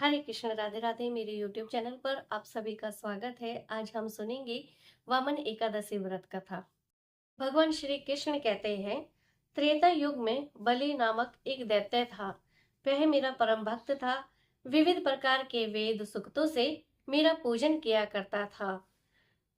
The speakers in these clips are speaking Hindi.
हरे कृष्ण राधे राधे। मेरे YouTube चैनल पर आप सभी का स्वागत है। आज हम सुनेंगे वामन एकादशी व्रत कथा। भगवान श्री कृष्ण कहते हैं, त्रेता युग में बलि नामक एक दैत्य था। वह मेरा परम भक्त था। विविध प्रकार के वेद सूक्तों से मेरा पूजन किया करता था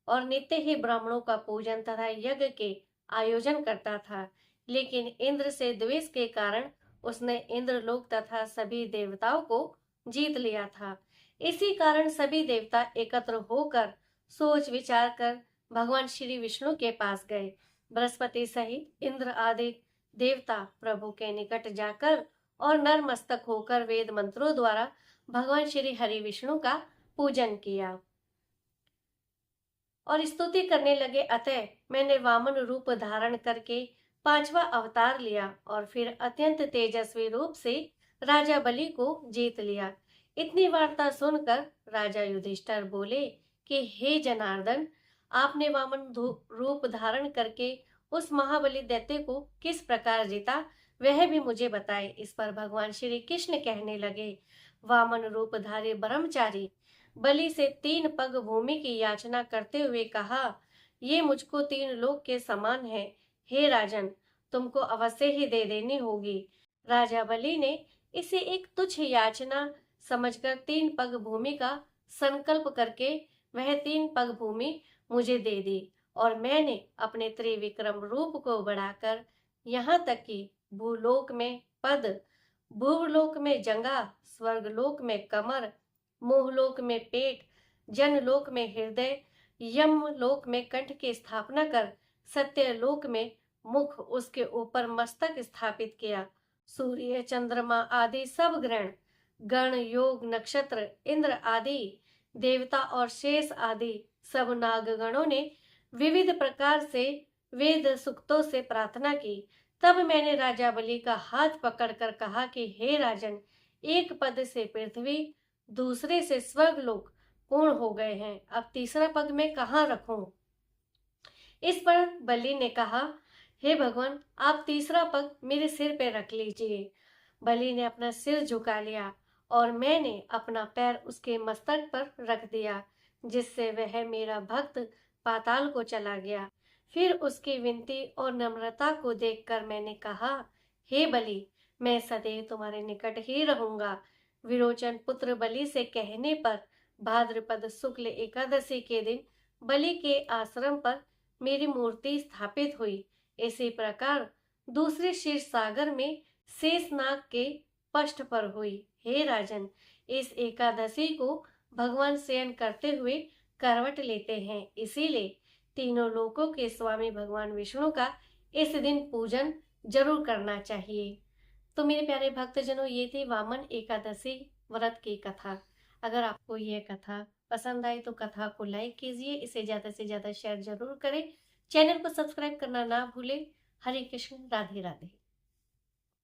और नित्य ही ब्राह्मणों का पूजन तथा यज्ञ के आयोजन करता था। लेकिन इंद्र से द्वेष के कारण उसने इंद्रलोक तथा सभी देवताओं को जीत लिया था। इसी कारण सभी देवता एकत्र होकर सोच विचार कर भगवान श्री विष्णु के पास गए। बृहस्पति सहित इंद्र आदि देवता प्रभु के निकट जाकर और नरमस्तक होकर वेद मंत्रों द्वारा भगवान श्री हरि विष्णु का पूजन किया और स्तुति करने लगे। अतः मैंने वामन रूप धारण करके पांचवा अवतार लिया और फिर अत्यंत तेजस्वी रूप से राजा बलि को जीत लिया। इतनी वार्ता सुनकर राजा युधिष्ठिर बोले कि हे जनार्दन, आपने वामन रूप धारण करके उस महाबली दैत्य को किस प्रकार जीता, वह भी मुझे बताए। इस पर भगवान श्री कृष्ण कहने लगे, वामन रूपधारी ब्रह्मचारी बलि से 3 पग भूमि की याचना करते हुए कहा, ये मुझको 3 लोक के समान है। हे राजन, तुमको अवश्य ही दे देनी होगी। राजा बलि ने इसे एक तुच्छ याचना समझकर 3 पग भूमि का संकल्प करके वह 3 पग भूमि मुझे दे दी और मैंने अपने त्रिविक्रम रूप को बढ़ाकर यहाँ तक कि भूलोक में पद, भूलोक में जंगा, स्वर्गलोक में कमर, मोहलोक में पेट, जनलोक में हृदय, यमलोक में कंठ की स्थापना कर सत्यलोक में मुख, उसके ऊपर मस्तक स्थापित किया। सूर्य, चंद्रमा आदि सब ग्रहण, गण, योग, नक्षत्र, इंद्र आदि देवता और शेष आदि सब नागगणों ने विविध प्रकार से वेद सूक्तों से प्रार्थना की। तब मैंने राजा बलि का हाथ पकड़कर कहा कि हे राजन, एक पद से पृथ्वी, दूसरे से स्वर्गलोक पूर्ण हो गए हैं। अब तीसरा पग मैं कहाँ रखूं? इस पर बलि ने कहा, हे भगवान, आप तीसरा पग मेरे सिर पे रख लीजिए। बलि ने अपना सिर झुका लिया और मैंने अपना पैर उसके मस्तक पर रख दिया, जिससे वह मेरा भक्त पाताल को चला गया। फिर उसकी विनती और नम्रता को देखकर मैंने कहा, हे बलि, मैं सदैव तुम्हारे निकट ही रहूंगा। विरोचन पुत्र बलि से कहने पर भाद्रपद शुक्ल एकादशी के दिन बलि के आश्रम पर मेरी मूर्ति स्थापित हुई। इसी प्रकार दूसरे क्षीर सागर में शेषनाग के पष्ठ पर हुई। हे राजन, इस एकादशी को भगवान शयन करते हुए करवट लेते हैं, इसीलिए तीनों लोकों के स्वामी भगवान विष्णु का इस दिन पूजन जरूर करना चाहिए। तो मेरे प्यारे भक्तजनों, ये थी वामन एकादशी व्रत की कथा। अगर आपको यह कथा पसंद आए तो कथा को लाइक कीजिए, इसे ज्यादा से ज्यादा शेयर जरूर करें। चैनल को सब्सक्राइब करना ना भूलें। हरे कृष्ण, राधे राधे।